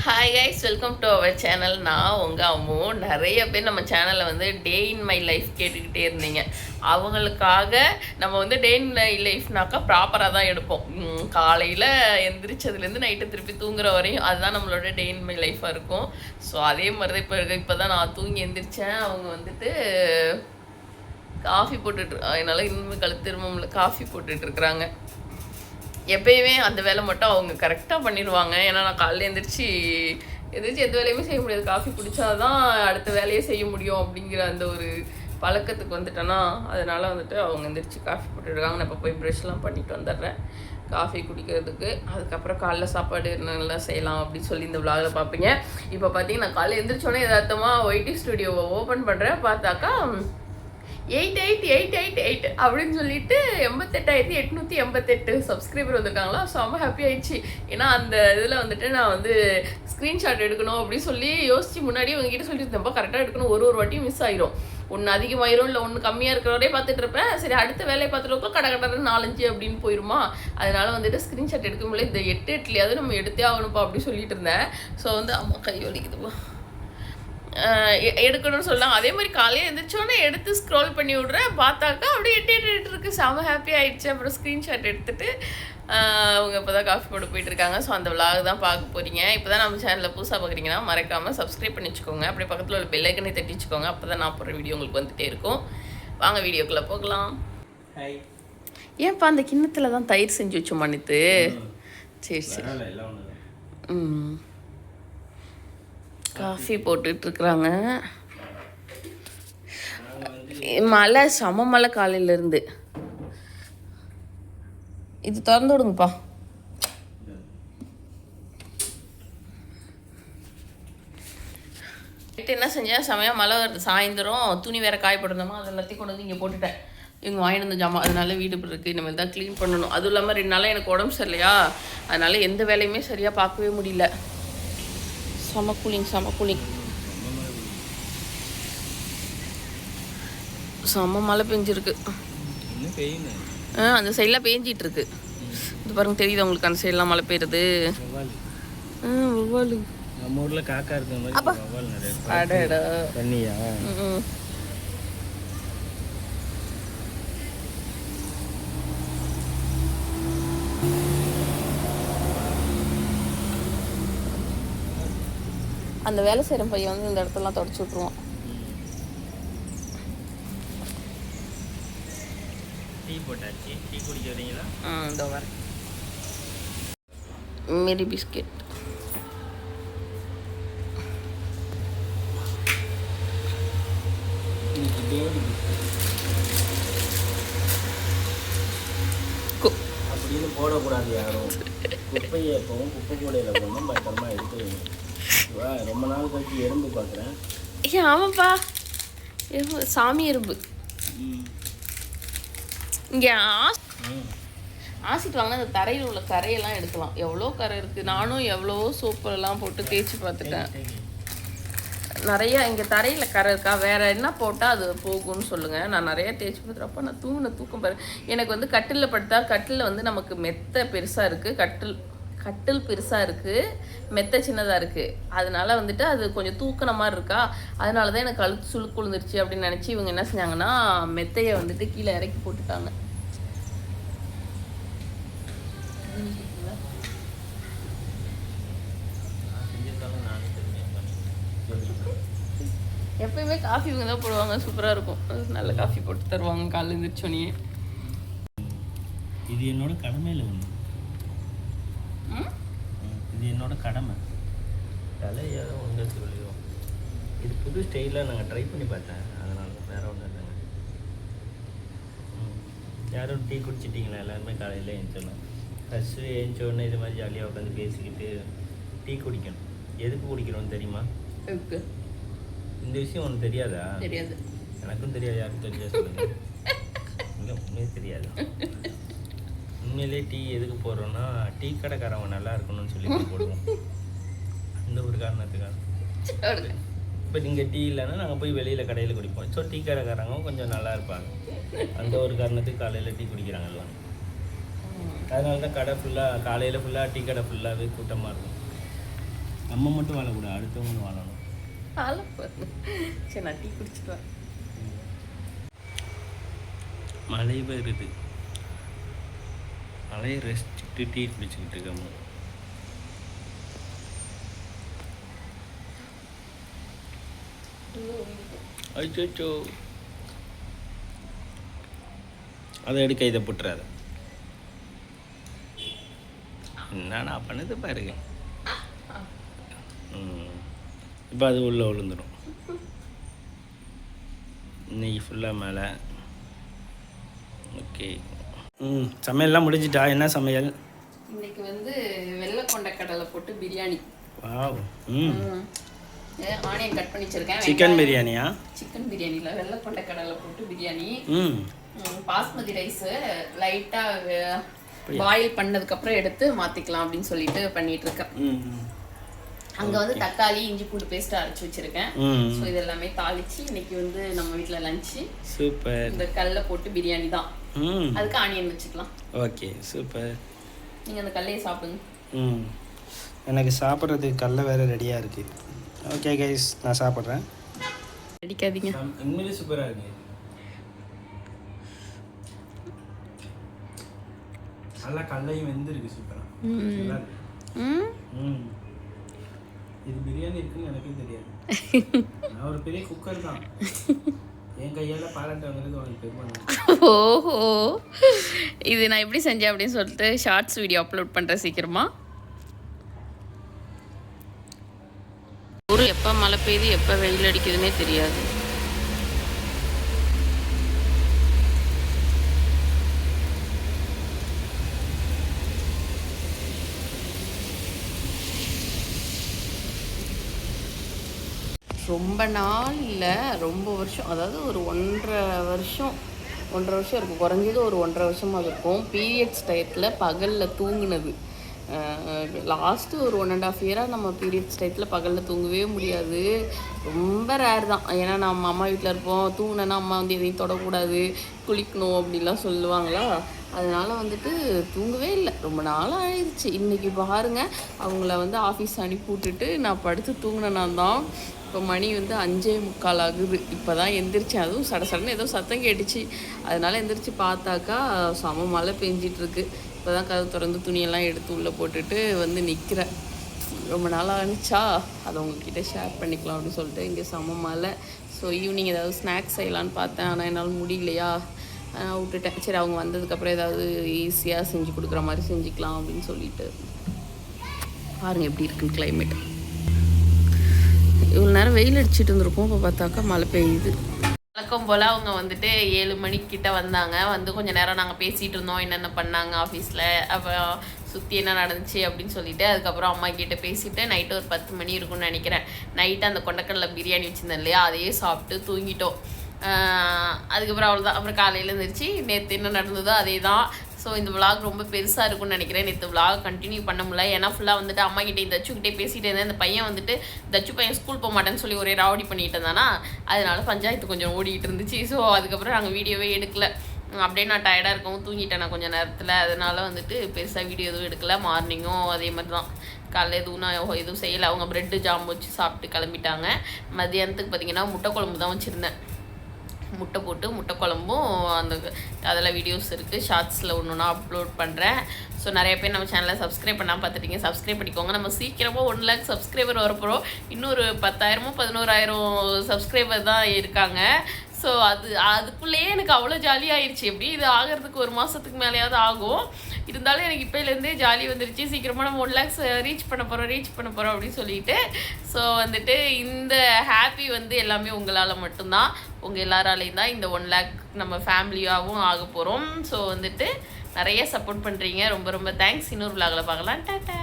Hi guys, welcome to our channel. நான் உங்கள் அம்மு. நிறைய பேர் நம்ம சேனலில் வந்து டே இன் மை லைஃப் கேட்டுக்கிட்டே இருந்தீங்க. அவங்களுக்காக நம்ம வந்து டே இன் மை லைஃப்னாக்கா ப்ராப்பராக தான் எடுப்போம். காலையில் எந்திரிச்சதுலேருந்து நைட்டு திருப்பி தூங்குற வரையும் அதுதான் நம்மளோட டே இன் மை லைஃபாக இருக்கும். ஸோ அதே மாதிரி தான் இப்போ தான் நான் தூங்கி எந்திரிச்சேன். அவங்க வந்துட்டு காஃபி என்னால் இன்னும் கழுத்திருமல காஃபி போட்டுட்ருக்குறாங்க. எப்பயுமே அந்த வேலை மட்டும் அவங்க கரெக்டாக பண்ணிடுவாங்க. ஏன்னா நான் காலையில் எந்திரிச்சு எந்த வேலையுமே செய்ய முடியாது. காஃபி குடித்தாதான் அடுத்த வேலையே செய்ய முடியும் அப்படிங்கிற அந்த ஒரு பழக்கத்துக்கு வந்துட்டேன்னா, அதனால் வந்துட்டு அவங்க எந்திரிச்சு காஃபி போட்டுருக்காங்க. நான் இப்போ போய் ப்ரெஷ்லாம் பண்ணிட்டு வந்துடுறேன் காஃபி குடிக்கிறதுக்கு. அதுக்கப்புறம் காலைல சாப்பாடு என்னெல்லாம் செய்யலாம் அப்படின்னு சொல்லி இந்த விளாகில் பார்ப்பீங்க. இப்போ பார்த்தீங்கன்னா நான் காலையில் எந்திரிச்சோடனே எதார்த்தமாக ஒய்டி ஸ்டுடியோவை ஓப்பன் பண்ணுறேன். பார்த்தாக்கா 8888 அப்படின்னு சொல்லிட்டு 88,888 சப்ஸ்கிரைபர் வந்திருக்காங்களா. செம்ம ஹாப்பி ஆயிடுச்சு. ஏன்னா அந்த இதில் வந்துட்டு நான் வந்து ஸ்க்ரீன்ஷாட் எடுக்கணும் அப்படின்னு சொல்லி யோசிச்சு முன்னாடி உங்ககிட்ட சொல்லிட்டு ரொம்ப கரெக்டாக எடுக்கணும். ஒரு வாட்டியும் மிஸ் ஆயிரும். ஒன்று அதிகமாயிரும், இல்லை ஒன்று கம்மியாக இருக்கிறவரே பார்த்துட்டு இருப்பேன். சரி, அடுத்த வேலையை பார்த்துட்டு கடை 4-5 அப்படின்னு போயிருமா. அதனால வந்துட்டு ஸ்க்ரீன்ஷாட் எடுக்க முடியல. இந்த 8-8லையாவது நம்ம எடுத்தே ஆகணும்ப்பா அப்படின்னு சொல்லிட்டு இருந்தேன். ஸோ வந்து அம்மா கை வலிக்குதுப்பா, எடுக்கணும்னு சொல்லலாம். அதே மாதிரி காலையில் எழுந்திரிச்சோன்னே எடுத்து ஸ்க்ரோல் பண்ணி விட்றேன். பார்த்தாக்கா அப்படியே 8 இருக்கு. செம ஹாப்பி ஆகிடுச்சு. அப்புறம் ஸ்க்ரீன்ஷாட் எடுத்துகிட்டு அவங்க இப்போ தான் காஃபி போட்டு போயிட்டுருக்காங்க. ஸோ அந்த விளாக் தான் பார்க்க போகிறீங்க. இப்போ தான் நம்ம சேனலில் புதுசாக பார்க்குறீங்கன்னா மறக்காமல் சப்ஸ்கிரைப் பண்ணி வச்சுக்கோங்க. அப்படியே பக்கத்தில் உள்ள பெல் ஐக்கனை தட்டி வச்சுக்கோங்க. அப்போ தான் நான் போடுற வீடியோ உங்களுக்கு வந்துகிட்டே இருக்கும். வாங்க வீடியோக்குள்ளே போகலாம். ஏன்ப்பா அந்த கிண்ணத்தில் தான் தயிர் செஞ்சு வச்சோம் மன்னித்து. சரி சரி. காஃபி போட்டுட்ருக்குறாங்க. மழை, செம மழை காலையிலேருந்து. இது திறந்து விடுங்கப்பா. என்ன செஞ்சேன், செமையாக மழை வருது. சாயந்தரம் துணி வேறு காய போட்டிருந்தோமா, அது எல்லாத்தையும் கொண்டு வந்து இங்கே போட்டுட்டேன். இவங்க வாங்கிட்டு வந்த ஜாமான், அதனால வீடு இப்படி இருக்குது. இனிமேல் தான் க்ளீன் பண்ணணும். அதுவும் இல்லாமல் 2 நாளாக எனக்கு உடம்பு சரியில்லையா, அதனால எந்த வேலையுமே சரியாக பார்க்கவே முடியல. செம கூலிங் செம மழை பெஞ்சிருக்கு. அந்த சைடெலாம் பெஞ்சிட்டு இருக்கு. இது பாருங்க, தெரியுது உங்களுக்கு அந்த சைடெலாம் மழை பெய்யுறது. வவ்வாலு நம்ம ஊரில் காக்கா இருக்கு. அடடா தண்ணியா. அந்த வேலை செய்கிற பையன் வந்து இந்த இடத்துலலாம் தொடச்சி விட்ருவான். டீ போட்டாச்சு. டீ குடிக்க வரீங்களா? இதோ வரேன். மேரி பிஸ்கெட். அப்படின்னு போடக்கூடாது யாரும். குப்பையை எப்பவும் குப்பை கூடையில் போடணும். பத்திரமா எடுத்து ரொம்ப நாள் கழிச்சு எறும்பு பார்க்குறேன். ஆமாப்பா, எறும்பு, சாமி எறும்பு. இங்கே ஆசிட்டு வாங்கினா அந்த தரையில் உள்ள கரையெல்லாம் எடுக்கலாம். எவ்வளோ கரை இருக்குது. நானும் எவ்வளவோ சோப்பெல்லாம் போட்டு தேய்ச்சி பார்த்துட்டேன். நிறையா இங்கே தரையில் கரை இருக்கா, வேறு என்ன போட்டால் அது போகும்னு சொல்லுங்கள். நான் நிறையா தேய்ச்சி பார்த்துறப்ப நான் தூக்கம் பாரு. எனக்கு வந்து கட்டிலில் படுத்தா, கட்டிலில் வந்து நமக்கு மெத்த பெருசாக இருக்குது, கட்டில் பெருசாக இருக்குது, மெத்த சின்னதாக இருக்குது. அதனால வந்துட்டு அது கொஞ்சம் தூக்கின மாதிரி இருக்கா. அதனால தான் எனக்கு கழுத்து சுழுக்கு விழுந்துருச்சு அப்படின்னு நினச்சி இவங்க என்ன செஞ்சாங்கன்னா மெத்தையை வந்துட்டு கீழே இறக்கி போட்டுட்டாங்க. எப்பயுமே காஃபி இவங்க தான் போடுவாங்க. சூப்பராக இருக்கும். நல்ல காஃபி போட்டு தருவாங்க காலையில் எழுந்திரிச்சோன்னே. இது என்னோட கடமையில் ஒன்று. இது என்னோட கடமை. தலையாக ஒன்று சொல்லிடுவோம். இது புது ஸ்டைலாக நாங்கள் ட்ரை பண்ணி பார்த்தேன். அதனால வேறு ஒன்றும் இல்லைங்க. யாரும் டீ குடிச்சிட்டிங்களா? எல்லாருமே காலையில் எழுந்திரிச்சோம். ஃபஸ்ட்டு எழுந்திரிச்சோடனே இது மாதிரி ஜாலியாக உட்காந்து பேசிக்கிட்டு டீ குடிக்கணும். எதுக்கு குடிக்கணும்னு தெரியுமா? இந்த விஷயம் ஒன்று தெரியாதா? தெரியாது. எனக்கும் தெரியாது. யாருக்கும் தெரியாது சொல்லுங்க. இல்லை, உண்மையே தெரியாது. உண்மையிலே டீ எதுக்கு போடுறோன்னா, டீ கடைக்காரவங்க நல்லா இருக்கணும்னு சொல்லி போடுவோம். அந்த ஒரு காரணத்துக்காக. இப்போ நீங்கள் டீ இல்லைன்னா நாங்கள் போய் வெளியில் கடையில் குடிப்போம். ஸோ டீ கடைக்காரங்க கொஞ்சம் நல்லா இருப்பாங்க. அந்த ஒரு காரணத்துக்கு காலையில் டீ குடிக்கிறாங்கல்லாம். அதனால தான் கடை ஃபுல்லாக காலையில் ஃபுல்லாக டீ கடை ஃபுல்லாகவே கூட்டமாக இருக்கும். நம்ம மட்டும் வாழக்கூடாது, அடுத்தவங்களும் வாழணும். சரி, நான் டீ குடிச்சிட்டு வரேன். மழை வருது, மழையை ரசிச்சுட்டு டீ குடிச்சுக்கிட்டு இருக்கோம். அச்சோ, அதை எடுக்க இதை புட்டுறாத. என்னடா பண்ணுது பாருங்க. இப்போ அது உள்ளே விழுந்துடும். இன்னைக்கு ஃபுல்லாக மேலே. ஓகே. சமையல்லாம் முடிஞ்சிட்டா? என்ன சமையல்? இன்னைக்கு வந்து வெள்ளை கொண்டைக்கடலை போட்டு பிரியாணி. வாவ். ஆனியன் கட் பண்ணி வச்சிருக்கேன். சிக்கன் பிரியாணியா? சிக்கன் பிரியாணியில் வெள்ளை கொண்டைக்கடலை போட்டு பிரியாணி. பாஸ்மதி ரைஸு லைட்டாக பாயில் பண்ணதுக்கப்புறம் எடுத்து மாற்றிக்கலாம் அப்படின்னு சொல்லிட்டு பண்ணிட்டு இருக்கேன். அங்கே வந்து தக்காளி இஞ்சி பூண்டு பேஸ்ட் அரைச்சி வச்சிருக்கேன். ஸோ இது எல்லாமே தாளிச்சு இன்னைக்கு வந்து நம்ம வீட்டில் லஞ்சு. சூப்பர். இந்த கல்லை போட்டு பிரியாணி தான். அதுக்கு ஆனியன் வச்சுக்கலாம். Okay, super. நீங்கள் அந்த கல்லையை சாப்பிடுங்க. எனக்கு சாப்பிட்றதுக்கு கல்லை வேறு ரெடியாக இருக்குது. ஓகே கைஸ், நான் சாப்பிட்றேன். அடிக்காதீங்க. உண்மையிலே சூப்பராக இருக்கு. நல்லா கல்லையும் வெந்திருக்கு. சூப்பராக. இது பிரியாணி இருக்குன்னு எனக்கும் தெரியாது. நான் ஒரு பெரிய குக்கர் தான். என் கையால் பாராட்டு வாங்குறது உனக்கு பெருமை. ஓஹோ, இது நான் எப்படி செஞ்சேன் அப்படின்னு சொல்லிட்டு ஷார்ட்ஸ் வீடியோ அப்லோட் பண்ணுறேன் சீக்கிரமா. ஒரு எப்போ மழை பெய்யுது எப்போ வெயில் அடிக்குதுன்னே தெரியாது. ரொம்ப நாள் இல்லை, ரொம்ப வருஷம், அதாவது ஒரு 1.5 வருஷம் இருக்கும். குறைஞ்சது ஒரு 1.5 வருஷமாக இருக்கும். பீரியட்ஸ் டயத்தில் பகலில் தூங்குனது. லாஸ்ட்டு ஒரு 1.5 இயராக நம்ம பீரியட்ஸ் டயத்தில் பகலில் தூங்கவே முடியாது. ரொம்ப ரேர் தான். ஏன்னா நம்ம அம்மா வீட்டில் இருப்போம். தூங்கினேன்னா அம்மா வந்து எதையும் தொடக்கூடாது, குளிக்கணும் அப்படிலாம் சொல்லுவாங்களா. அதனால் வந்துட்டு தூங்கவே இல்லை. ரொம்ப நாள் ஆயிடுச்சு. இன்றைக்கி பாருங்கள், அவங்கள வந்து ஆஃபீஸ் அனுப்பி விட்டுட்டு நான் படுத்து தூங்கினேன்னா தான் இப்போ மணி வந்து 5:45 ஆகுது. இப்போ தான் எந்திரிச்சேன். அதுவும் சடன்னு ஏதோ சத்தம் கேட்டுச்சு. அதனால் எந்திரிச்சு பார்த்தாக்கா செம மழை பெஞ்சிட்ருக்கு. இப்போ தான் கதவு திறந்து துணியெல்லாம் எடுத்து உள்ளே போட்டுட்டு வந்து நிற்கிறேன். ரொம்ப நாள் ஆனிச்சா, அதை உங்ககிட்ட ஷேர் பண்ணிக்கலாம் அப்படின்னு சொல்லிட்டு இங்கே செம மழை. ஸோ ஈவினிங் ஏதாவது ஸ்நாக்ஸ் செய்யலான்னு பார்த்தேன். ஆனால் என்னால் முடியலையா, விட்டுட்டேன். சரி, அவங்க வந்ததுக்கப்புறம் ஏதாவது ஈஸியாக செஞ்சு கொடுக்குற மாதிரி செஞ்சுக்கலாம் அப்படின்னு சொல்லிட்டு. பாருங்கள் எப்படி இருக்குன்னு கிளைமேட். இவ்வளோ நேரம் வெயில் அடிச்சுட்டு இருந்திருக்கும். இப்போ பார்த்தாக்கா மழை பெய்யுது. வழக்கம் போல் அவங்க வந்துட்டு 7 மணிக்கிட்ட வந்தாங்க. வந்து கொஞ்சம் நேரம் நாங்கள் பேசிகிட்டு இருந்தோம், என்னென்ன பண்ணாங்க ஆஃபீஸில், அப்போ சுற்றி என்ன நடந்துச்சு அப்படின்னு சொல்லிட்டு. அதுக்கப்புறம் அம்மா கிட்டே பேசிவிட்டு நைட்டு ஒரு 10 மணி இருக்குன்னு நினைக்கிறேன். நைட்டு அந்த கொண்டக்கடலை பிரியாணி வச்சுருந்தேன் இல்லையா, அதையே சாப்பிட்டு தூங்கிட்டோம். அதுக்கப்புறம் அவ்வளோதான். அப்புறம் காலையில் இருந்துச்சு. நேற்று என்ன நடந்ததோ அதே தான். ஸோ இந்த விளாக் ரொம்ப பெருசாக இருக்கும்னு நினைக்கிறேன். நேற்று விளாக் கண்டினியூ பண்ண முடியல. ஏன்னா ஃபுல்லாக வந்துட்டு அம்மா கிட்டே தச்சுக்கிட்டே பேசிகிட்டே இருந்தேன். இந்த பையன் வந்துட்டு தச்சு பையன் ஸ்கூல் போக மாட்டேன்னு சொல்லி ஒரே ராவடி பண்ணிட்டு இருந்தானா, அதனால பஞ்சாயத்து கொஞ்சம் ஓடிக்கிட்டு இருந்துச்சு. ஸோ அதுக்கப்புறம் நாங்கள் வீடியோவே எடுக்கல. அப்படியே நான் டயர்டாக இருக்கவும் தூங்கிட்டேன் நான் கொஞ்சம் நேரத்தில். அதனால் வந்துட்டு பெருசாக வீடியோ எதுவும் எடுக்கல. மார்னிங்கும் அதே மாதிரி தான். காலையில் எதுவும் நான் எதுவும் செய்யலை. அவங்க ப்ரெட்டு ஜாம் வச்சு சாப்பிட்டு கிளம்பிட்டாங்க. மதியானத்துக்கு பார்த்திங்கன்னா முட்டை குழம்பு தான் வச்சுருந்தேன். முட்டை போட்டு முட்டை குழம்பும் அந்த அதில் வீடியோஸ் இருக்குது. ஷார்ட்ஸில் ஒன்று அப்லோட் பண்ணுறேன். ஸோ நிறைய பேர் நம்ம சேனலை சப்ஸ்கிரைப் பண்ணாமல் பார்த்துட்டீங்க. சப்ஸ்கிரைப் பண்ணிக்கோங்க. நம்ம சீக்கிரமாக 1 lakh சப்ஸ்கிரைபர் வரப்போகிறோம். இன்னொரு 10,000 11,000 சப்ஸ்கிரைபர் தான் இருக்காங்க. ஸோ அதுக்குள்ளேயே எனக்கு அவ்வளோ ஜாலியாகிடுச்சு. எப்படி இது ஆகிறதுக்கு 1 மாதத்துக்கு மேலேயாவது ஆகும். இருந்தாலும் எனக்கு இப்போலேருந்தே ஜாலி வந்துருச்சு. சீக்கிரமாக நம்ம 1 lakhs ரீச் பண்ண போகிறோம் அப்படின்னு சொல்லிட்டு. ஸோ வந்துட்டு இந்த ஹாப்பி வந்து எல்லாமே உங்களால் மட்டும்தான், உங்கள் எல்லாராலையும் தான் இந்த 1 lakh நம்ம ஃபேமிலியாகவும் ஆக போகிறோம். ஸோ வந்துட்டு நிறைய சப்போர்ட் பண்ணுறீங்க. ரொம்ப ரொம்ப தேங்க்ஸ். இன்னொரு விலாகில் பார்க்கலாம். டாட்டா.